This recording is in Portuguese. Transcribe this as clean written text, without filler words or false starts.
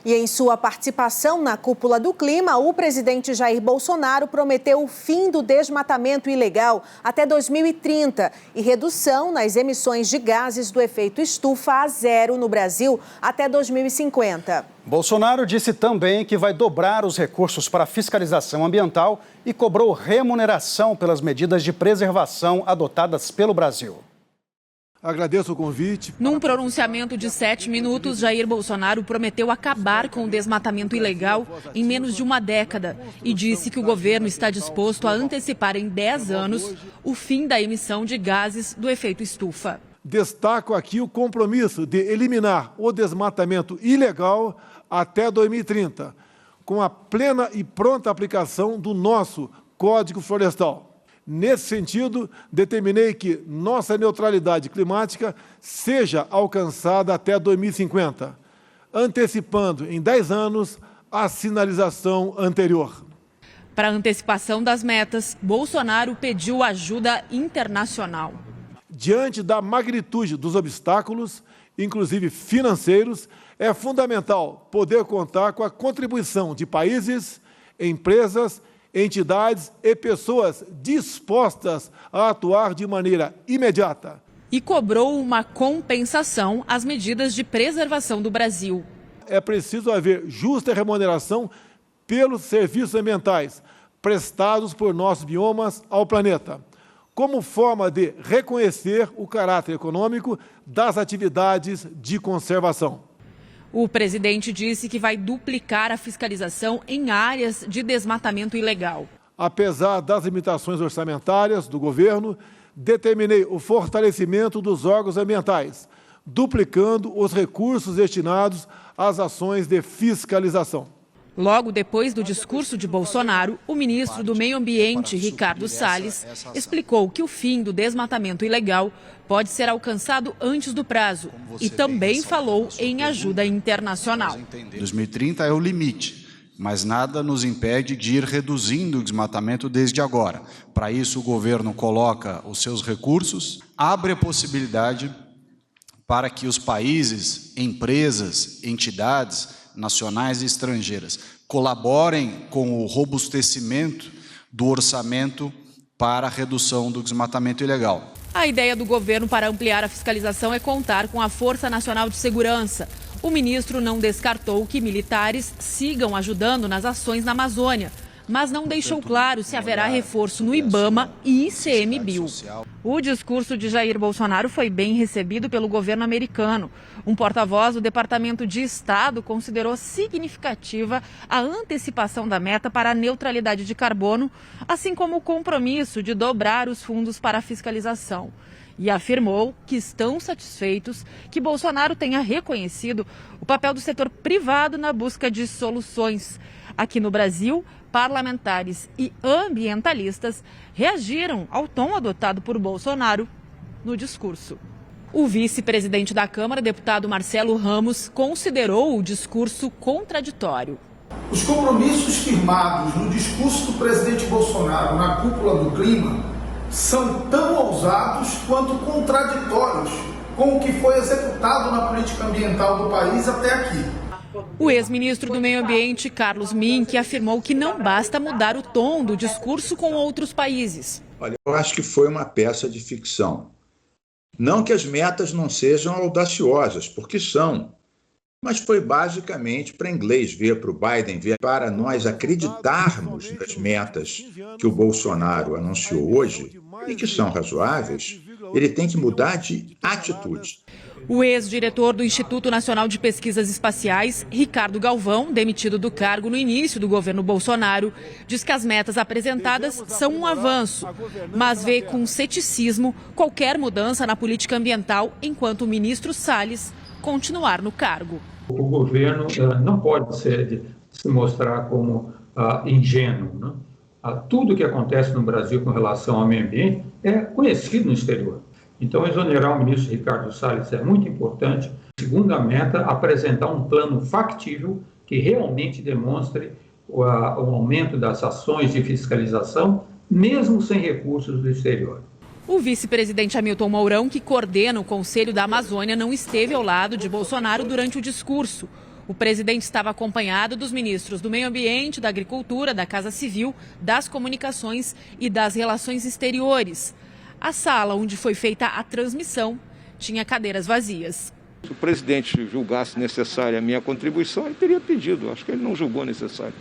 E em sua participação na Cúpula do Clima, o presidente Jair Bolsonaro prometeu o fim do desmatamento ilegal até 2030 e redução nas emissões de gases do efeito estufa a zero no Brasil até 2050. Bolsonaro disse também que vai dobrar os recursos para fiscalização ambiental e cobrou remuneração pelas medidas de preservação adotadas pelo Brasil. Agradeço o convite. Num pronunciamento de 7 minutos, Jair Bolsonaro prometeu acabar com o desmatamento ilegal em menos de uma década e disse que o governo está disposto a antecipar em 10 anos o fim da emissão de gases do efeito estufa. Destaco aqui o compromisso de eliminar o desmatamento ilegal até 2030, com a plena e pronta aplicação do nosso Código Florestal. Nesse sentido, determinei que nossa neutralidade climática seja alcançada até 2050, antecipando em 10 anos a sinalização anterior. Para a antecipação das metas, Bolsonaro pediu ajuda internacional. Diante da magnitude dos obstáculos, inclusive financeiros, é fundamental poder contar com a contribuição de países, empresas, entidades e pessoas dispostas a atuar de maneira imediata. E cobrou uma compensação às medidas de preservação do Brasil. É preciso haver justa remuneração pelos serviços ambientais prestados por nossos biomas ao planeta, como forma de reconhecer o caráter econômico das atividades de conservação. O presidente disse que vai duplicar a fiscalização em áreas de desmatamento ilegal. Apesar das limitações orçamentárias do governo, determinei o fortalecimento dos órgãos ambientais, duplicando os recursos destinados às ações de fiscalização. Logo depois do discurso de Bolsonaro, o ministro do Meio Ambiente, Ricardo Salles, explicou que o fim do desmatamento ilegal pode ser alcançado antes do prazo e também falou em ajuda internacional. 2030 é o limite, mas nada nos impede de ir reduzindo o desmatamento desde agora. Para isso, o governo coloca os seus recursos, abre a possibilidade para que os países, empresas, entidades nacionais e estrangeiras colaborem com o robustecimento do orçamento para a redução do desmatamento ilegal. A ideia do governo para ampliar a fiscalização é contar com a Força Nacional de Segurança. O ministro não descartou que militares sigam ajudando nas ações na Amazônia, mas não deixou claro se haverá reforço no IBAMA e ICMBio. O discurso de Jair Bolsonaro foi bem recebido pelo governo americano. Um porta-voz do Departamento de Estado considerou significativa a antecipação da meta para a neutralidade de carbono, assim como o compromisso de dobrar os fundos para a fiscalização. E afirmou que estão satisfeitos que Bolsonaro tenha reconhecido o papel do setor privado na busca de soluções. Aqui no Brasil, parlamentares e ambientalistas reagiram ao tom adotado por Bolsonaro no discurso. O vice-presidente da Câmara, deputado Marcelo Ramos, considerou o discurso contraditório. Os compromissos firmados no discurso do presidente Bolsonaro na Cúpula do Clima são tão ousados quanto contraditórios com o que foi executado na política ambiental do país até aqui. O ex-ministro do Meio Ambiente, Carlos Mink, afirmou que não basta mudar o tom do discurso com outros países. Olha, eu acho que foi uma peça de ficção. Não que as metas não sejam audaciosas, porque são. Mas foi basicamente para inglês ver, para o Biden ver, para nós acreditarmos nas metas que o Bolsonaro anunciou hoje e que são razoáveis, ele tem que mudar de atitude. O ex-diretor do Instituto Nacional de Pesquisas Espaciais, Ricardo Galvão, demitido do cargo no início do governo Bolsonaro, diz que as metas apresentadas são um avanço, mas vê com ceticismo qualquer mudança na política ambiental enquanto o ministro Salles continuar no cargo. O governo não pode se mostrar como ingênuo, né? Tudo que acontece no Brasil com relação ao meio ambiente é conhecido no exterior. Então, exonerar o ministro Ricardo Salles é muito importante. Segunda meta, apresentar um plano factível que realmente demonstre o aumento das ações de fiscalização, mesmo sem recursos do exterior. O vice-presidente Hamilton Mourão, que coordena o Conselho da Amazônia, não esteve ao lado de Bolsonaro durante o discurso. O presidente estava acompanhado dos ministros do Meio Ambiente, da Agricultura, da Casa Civil, das Comunicações e das Relações Exteriores. A sala onde foi feita a transmissão tinha cadeiras vazias. Se o presidente julgasse necessária a minha contribuição, ele teria pedido. Acho que ele não julgou necessário.